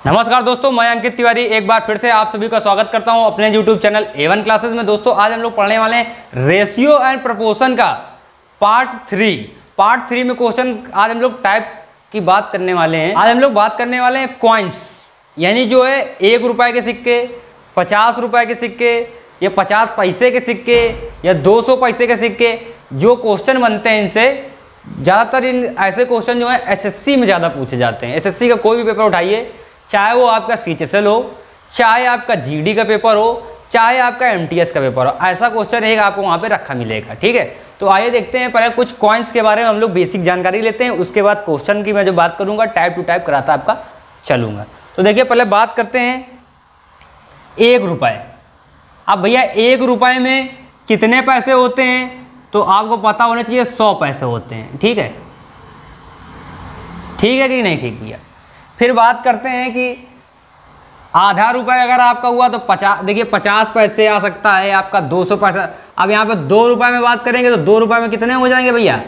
नमस्कार दोस्तों, मैं अंकित तिवारी एक बार फिर से आप सभी का स्वागत करता हूं अपने YouTube चैनल A1 क्लासेस में। दोस्तों आज हम लोग पढ़ने वाले हैं रेशियो एंड प्रपोर्शन का पार्ट 3 में क्वेश्चन। आज हम लोग टाइप की बात करने वाले हैं। आज हम लोग बात करने वाले हैं कॉइन्स, यानी जो है 1 रुपए के सिक्के, 50 रुपए के सिक्के या 50 पैसे के सिक्के या 200 पैसे के सिक्के। जो क्वेश्चन बनते हैं इनसे ज़्यादातर इन ऐसे क्वेश्चन जो है एसएससी में ज़्यादा पूछे जाते हैं। एसएससी का कोई भी पेपर उठाइए, चाहे वो आपका सीएचएसएल हो, चाहे आपका जीडी का पेपर हो, चाहे आपका एमटीएस का पेपर हो, ऐसा क्वेश्चन एक आपको वहाँ पे रखा मिलेगा। ठीक है, तो आइए देखते हैं। पहले कुछ कॉइन्स के बारे में हम लोग बेसिक जानकारी लेते हैं, उसके बाद क्वेश्चन की मैं जो बात करूँगा टाइप टू टाइप कराता आपका चलूँगा। तो देखिए पहले बात करते हैं 1 रुपये। अब भैया 1 रुपये में कितने पैसे होते हैं तो आपको पता होना चाहिए 100 पैसे होते हैं। ठीक है कि नहीं? ठीक भैया। फिर बात करते हैं कि आधा रुपये अगर आपका हुआ तो 50, देखिए 50 पैसे आ सकता है आपका, 200 पैसा। अब यहाँ पे 2 रुपये में बात करेंगे तो 2 रुपये में कितने हो जाएंगे भैया?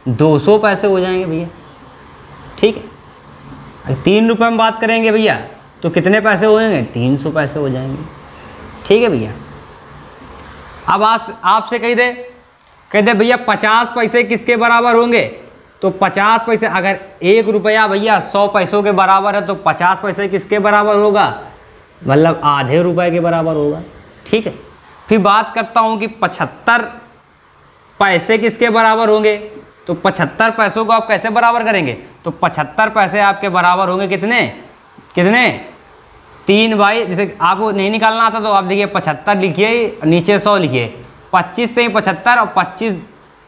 200 पैसे हो जाएंगे भैया। ठीक है। अगर 3 रुपये में बात करेंगे भैया तो कितने पैसे हो जाएंगे? 300 पैसे हो जाएंगे। ठीक है भैया। अब आपसे कह दे भैया 50 पैसे किसके बराबर होंगे? तो 50 पैसे, अगर 1 रुपया भैया 100 पैसों के बराबर है तो 50 पैसे किसके बराबर होगा? मतलब आधे रुपए के बराबर होगा। ठीक है। फिर बात करता हूँ कि 75 पैसे किसके बराबर होंगे? तो 75 पैसों को आप कैसे बराबर करेंगे? तो 75 पैसे आपके बराबर होंगे कितने 3 बाई, जैसे आपको नहीं निकालना आता तो आप देखिए 75 लिखिए, नीचे 100 लिखिए। 25 से 75 और 25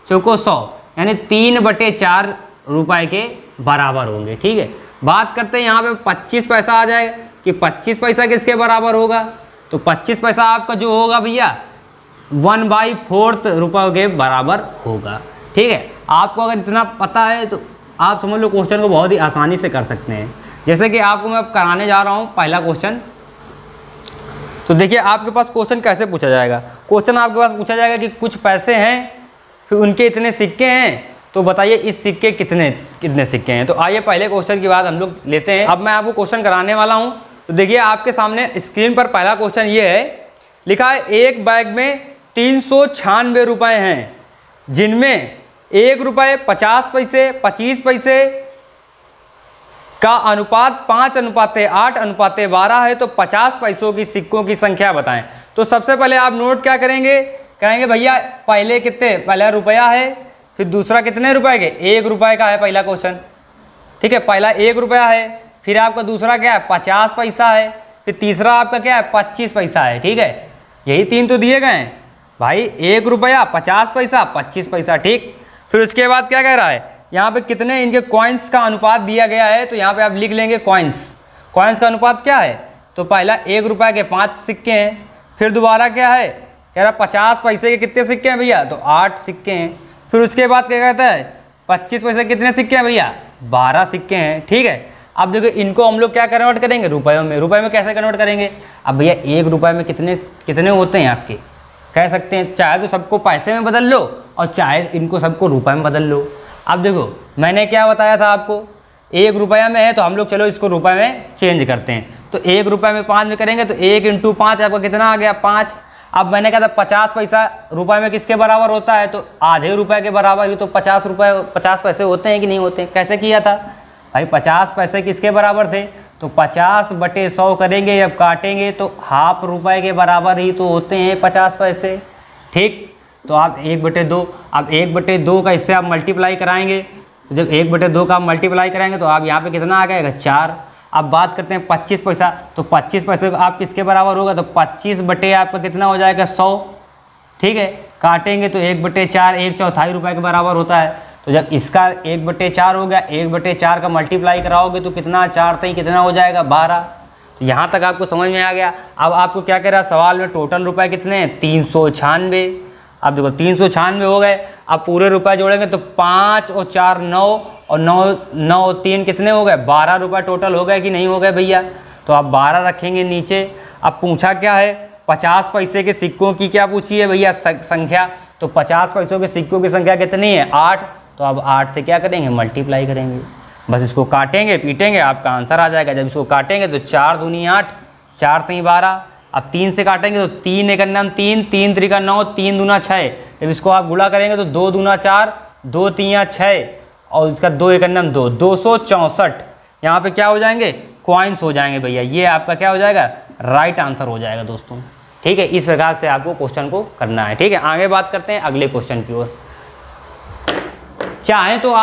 चौको 100, यानी 3/4 रुपए के बराबर होंगे। ठीक है। बात करते हैं यहाँ पे 25 पैसा आ जाए कि 25 पैसा किसके बराबर होगा? तो 25 पैसा आपका जो होगा भैया 1/4 रुपये के बराबर होगा। ठीक है। आपको अगर इतना पता है तो आप समझ लो क्वेश्चन को बहुत ही आसानी से कर सकते हैं। जैसे कि आपको मैं अब कराने जा रहा हूँ पहला क्वेश्चन। तो देखिए आपके पास क्वेश्चन कैसे पूछा जाएगा। क्वेश्चन आपके पास पूछा जाएगा कि कुछ पैसे हैं, फिर उनके इतने सिक्के हैं, तो बताइए इस सिक्के कितने सिक्के हैं। तो आइए पहले क्वेश्चन की बात हम लोग लेते हैं। अब मैं आपको क्वेश्चन कराने वाला हूं। तो देखिए आपके सामने स्क्रीन पर पहला क्वेश्चन ये है, लिखा है एक बैग में 396 रुपये हैं, जिनमें 1 रुपये 50 पैसे 25 पैसे का अनुपात 5:8:12 है, तो 50 पैसों की सिक्कों की संख्या बताएं। तो सबसे पहले आप नोट क्या करेंगे भैया पहले कितने, पहला रुपया है, फिर दूसरा कितने रुपए के? 1 रुपये का है पहला क्वेश्चन। ठीक है, पहला 1 रुपया है, फिर आपका दूसरा क्या है 50 पैसा है, फिर तीसरा आपका क्या है 25 पैसा है। ठीक है, यही 3 तो दिए गए हैं भाई, 1 रुपया 50 पैसा 25 पैसा। ठीक, फिर उसके बाद क्या कह रहा है यहाँ पे कितने इनके कॉइन्स का अनुपात दिया गया है। तो यहाँ पे आप लिख लेंगे कॉइन्स का अनुपात क्या है। तो पहला 1 रुपये के 5 सिक्के हैं, फिर दोबारा क्या है कह रहा 50 पैसे के कितने सिक्के हैं भैया? तो 8 सिक्के हैं। फिर उसके बाद क्या कहता है 25 पैसे कितने सिक्के हैं भैया? 12 सिक्के हैं। ठीक है। अब देखो इनको हम लोग क्या कन्वर्ट करेंगे रुपयों में। रुपये में कैसे कन्वर्ट करेंगे? अब भैया 1 रुपये में कितने होते हैं आपके, कह सकते हैं चाहे तो सबको पैसे में बदल लो और चाहे इनको सबको रुपये में बदल लो। अब देखो मैंने क्या बताया था आपको, 1 रुपया में है तो हम लोग चलो इसको रुपये में चेंज करते हैं। तो 1 रुपये में 5 में करेंगे तो 1 × 5 आपका कितना आ गया? 5। अब मैंने कहा था 50 पैसा रुपये में किसके बराबर होता है? तो आधे रुपये के बराबर ही। तो 50 पैसे होते हैं कि नहीं होते हैं? कैसे किया था भाई? 50 पैसे किसके बराबर थे? तो 50/100 करेंगे, जब काटेंगे तो ½ रुपये के बराबर ही तो होते हैं 50 पैसे। ठीक, तो आप 1/2, अब 1/2 का इससे आप मल्टीप्लाई कराएंगे। जब 1/2 का आप मल्टीप्लाई कराएंगे तो आप यहाँ पे कितना आ जाएगा? 4। अब बात करते हैं 25 पैसा। तो 25 पैसे आप किसके बराबर होगा? तो 25 बटे आपका कितना हो जाएगा? 100। ठीक है, काटेंगे तो 1/4 1/4 रुपये के बराबर होता है। तो जब इसका 1/4 हो गया, 1/4 का मल्टीप्लाई कराओगे तो कितना 4 तक कितना हो जाएगा? 12। तो यहाँ तक आपको समझ में आ गया। अब आपको क्या कह रहा है सवाल में, टोटल रुपये कितने हैं? 396। अब देखो 396 हो गए। अब पूरे रुपए जोड़ेंगे तो 5 और 4 9 और 9 और 3 कितने हो गए? 12 रुपये टोटल हो गए कि नहीं हो गए भैया? तो आप 12 रखेंगे नीचे। अब पूछा क्या है? 50 पैसे के सिक्कों की क्या पूछी है भैया? संख्या। तो 50 पैसों के सिक्कों की संख्या कितनी है? 8। तो अब 8 से क्या करेंगे? मल्टीप्लाई करेंगे। बस इसको काटेंगे पीटेंगे, आपका आंसर आ जाएगा। जब इसको काटेंगे तो 4 दूनी 8, 4 तीन 12। अब 3 से काटेंगे तो 3 एक अन्नम 3, 3 त्रिका 9, 3 दूना 6। जब इसको आप गुणा करेंगे तो 2 दूना 4, 2 तीन 6 और इसका 2 एक अन्नम 2, 264 यहाँ पे क्या हो जाएंगे, कॉइन्स हो जाएंगे भैया। ये आपका क्या हो जाएगा, राइट आंसर हो जाएगा दोस्तों। ठीक है, इस प्रकार से आपको क्वेश्चन को करना है। ठीक है, आगे बात करते हैं अगले क्वेश्चन की ओर। चाहें तो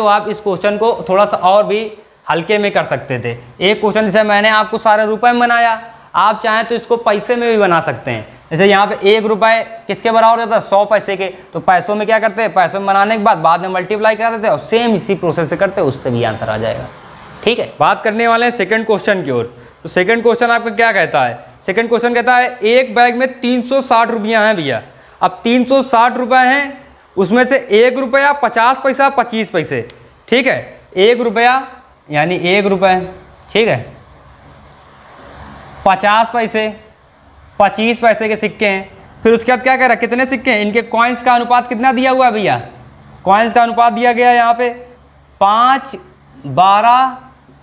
आप इस क्वेश्चन को थोड़ा सा और भी हल्के में कर सकते थे। एक क्वेश्चन जैसे मैंने आपको सारे रुपए में बनाया, आप चाहें तो इसको पैसे में भी बना सकते हैं। जैसे यहाँ पे 1 रुपये किसके बराबर होता है, 100 पैसे के। तो पैसों में क्या करते हैं, पैसों में बनाने के बाद में मल्टीप्लाई करा देते हैं और सेम इसी प्रोसेस से करते हैं, उससे भी आंसर आ जाएगा। ठीक है, बात करने वाले हैं सेकंड क्वेश्चन की ओर। तो सेकंड क्वेश्चन आपका क्या कहता है, सेकंड क्वेश्चन कहता है एक बैग में 360 रुपया हैं भैया। अब 360 रुपये हैं, उसमें से 1 रुपया 50 पैसा 25 पैसे। ठीक है, 1 रुपया यानी 1 रुपये, ठीक है, 50 पैसे 25 पैसे के सिक्के हैं। फिर उसके बाद क्या कह रहा है, कितने सिक्के हैं, इनके कॉइन्स का अनुपात कितना दिया हुआ है भैया, कॉइन्स का अनुपात दिया गया है यहाँ पे 5, 12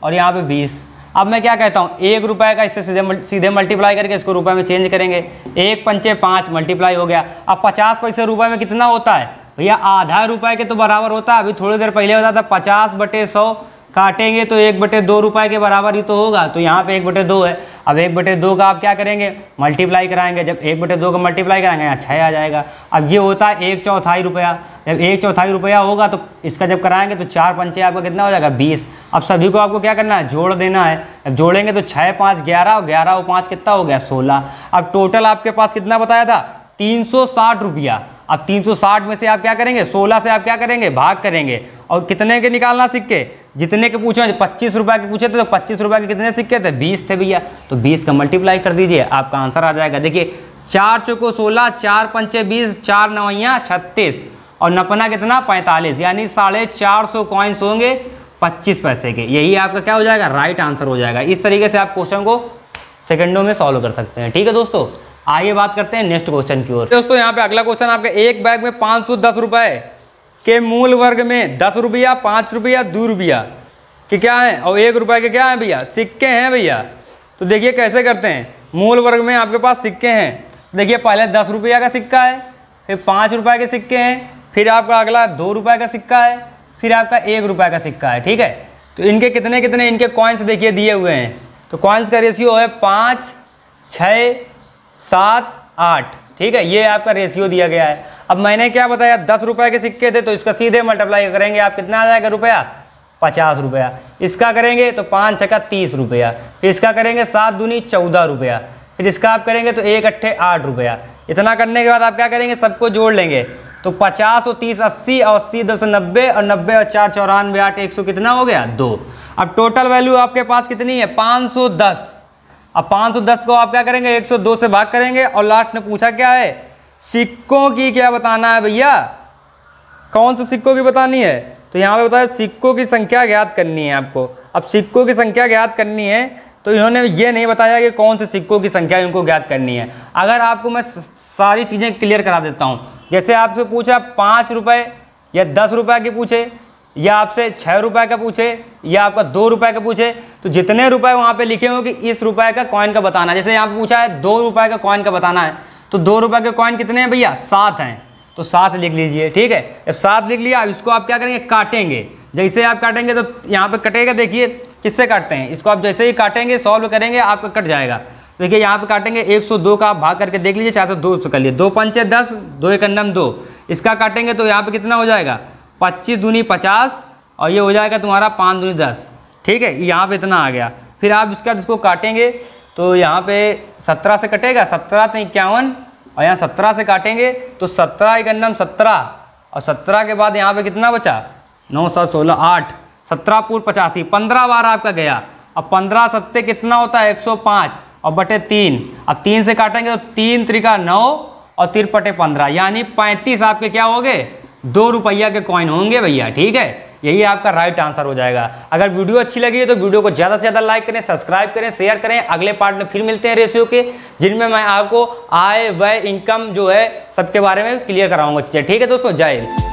और यहाँ पे 20। अब मैं क्या कहता हूँ, 1 रुपये का इससे सीधे मल्टीप्लाई करके इसको रुपए में चेंज करेंगे। 1 पंचे 5 मल्टीप्लाई हो गया। अब 50 पैसे रुपए में कितना होता है भैया, आधा रुपये के तो बराबर होता है। अभी थोड़ी देर पहले होता था 50/100, काटेंगे तो 1/2 रुपये के बराबर ही तो होगा। तो यहाँ पे 1/2 है। अब 1/2 का आप क्या करेंगे, मल्टीप्लाई कराएंगे। जब 1/2 का मल्टीप्लाई कराएंगे यहाँ 6 आ जाएगा। अब ये होता है 1/4 रुपया। जब 1/4 रुपया होगा तो इसका जब कराएंगे तो 4 पंचे आपका कितना हो जाएगा, 20। अब सभी को आपको क्या करना है, जोड़ देना है। अब जोड़ेंगे तो 6 5 11 और 11 और 5 कितना हो गया, 16। अब टोटल आपके पास कितना बताया था, 360 रुपया। अब 360 में से आप क्या करेंगे, 16 से आप क्या करेंगे, भाग करेंगे। और कितने के निकालना सिक्के, जितने के पूछे, 25 रुपये के पूछे थे तो 25 रुपये के कितने सिक्के थे, 20 थे भैया। तो 20 का मल्टीप्लाई कर दीजिए, आपका आंसर आ जाएगा। देखिए 4 चौको 16, 4 पंचे 20, 4 नवैया 36 और नपना कितना 45, यानी 450 कॉइन्स होंगे 25 पैसे के। यही आपका क्या हो जाएगा, राइट आंसर हो जाएगा। इस तरीके से आप क्वेश्चन को सेकंडों में सॉल्व कर सकते हैं। ठीक है दोस्तों, आइए बात करते हैं नेक्स्ट क्वेश्चन की ओर। दोस्तों यहाँ पे अगला क्वेश्चन आपका, एक बैग में 510 रुपए के मूल वर्ग में 10 रुपया, 5 रुपया, 2 रुपया के क्या है और 1 रुपये के क्या है भैया, सिक्के हैं भैया। तो देखिए कैसे करते हैं, मूल वर्ग में आपके पास सिक्के हैं। देखिए पहले 10 रुपया का सिक्का है, फिर 5 रुपये के सिक्के हैं, फिर आपका अगला 2 रुपये का सिक्का है, फिर आपका 1 रुपये का सिक्का है। ठीक है, तो इनके कितने कितने इनके कॉइन्स देखिए दिए हुए हैं। तो कॉइन्स का रेशियो है 5, 6, 7, 8। ठीक है, ये आपका रेशियो दिया गया है। अब मैंने क्या बताया, 10 रुपये के सिक्के थे तो इसका सीधे मल्टीप्लाई करेंगे, आप कितना आ जाएगा रुपया, 50 रुपया। इसका करेंगे तो 5 छक्का 30 रुपया, फिर इसका करेंगे 7 दूनी 14 रुपया, फिर इसका आप करेंगे तो 1 अट्ठे 8 रुपया। इतना करने के बाद आप क्या करेंगे, सबको जोड़ लेंगे तो 50 और 30 80 और 80 2 90 और 90 और 4 94 8 100 कितना हो गया, 2। अब टोटल वैल्यू आपके पास कितनी है, 510। अब 510 को आप क्या करेंगे, 102 से भाग करेंगे और लास्ट में पूछा क्या है, सिक्कों की क्या बताना है भैया, कौन से सिक्कों की बतानी है। तो यहाँ पे बताया सिक्कों की संख्या ज्ञात करनी है आपको। अब सिक्कों की संख्या ज्ञात करनी है तो इन्होंने ये नहीं बताया कि कौन से सिक्कों की संख्या इनको ज्ञात करनी है। अगर आपको मैं सारी चीज़ें क्लियर करा देता हूँ, जैसे आपसे पूछा 5 रुपये या 10 रुपये की पूछे, या आपसे 6 रुपये का पूछे, या आपका 2 रुपये का पूछे, तो जितने रुपए वहाँ पे लिखे हो कि इस रुपए का कॉइन का बताना है। जैसे यहाँ पे पूछा है 2 रुपये का कॉइन का बताना है, तो 2 रुपये के कॉइन कितने हैं भैया, 7 हैं, तो 7 लिख लीजिए। ठीक है, जब 7 लिख लिया, अब इसको आप क्या करेंगे, काटेंगे। जैसे आप काटेंगे तो यहाँ पे कटेगा, देखिए किससे काटते हैं, इसको आप जैसे ही काटेंगे सॉल्व करेंगे आपका कट जाएगा। देखिए यहाँ पे काटेंगे 102 का आप भाग करके देख लीजिए, 402 से कर लिए, 2 पंचे 10, 2 एक अन्नम 2। इसका काटेंगे तो यहाँ पे कितना हो जाएगा, 25 दूनी 50 और ये हो जाएगा तुम्हारा 5 दूनी 10। ठीक है, यहाँ पे इतना आ गया। फिर आप इसका इसको काटेंगे तो यहाँ पे 17 से कटेगा, 17 तो 51 और यहाँ 17 से काटेंगे तो 17 एक अन्नम 17 और 17 के बाद यहाँ पे कितना बचा, 9 7 16 8, 17 पूर्व 85, 15 बार आपका गया। अब 15 सत्ते कितना होता है, 105 और बटे 3। अब 3 से काटेंगे तो 3 त्रिका 9 और 3 बटे 15, यानी 35 आपके क्या हो गए, 2 रुपया के कॉइन होंगे भैया। ठीक है, यही आपका राइट आंसर हो जाएगा। अगर वीडियो अच्छी लगी है तो वीडियो को ज़्यादा से ज़्यादा लाइक करें, सब्सक्राइब करें, शेयर करें। अगले पार्ट में फिर मिलते हैं रेशियो के, जिनमें मैं आपको आय व्यय इनकम जो है सबके बारे में क्लियर कराऊंगा चीज़ें। ठीक है दोस्तों, जय हिंद।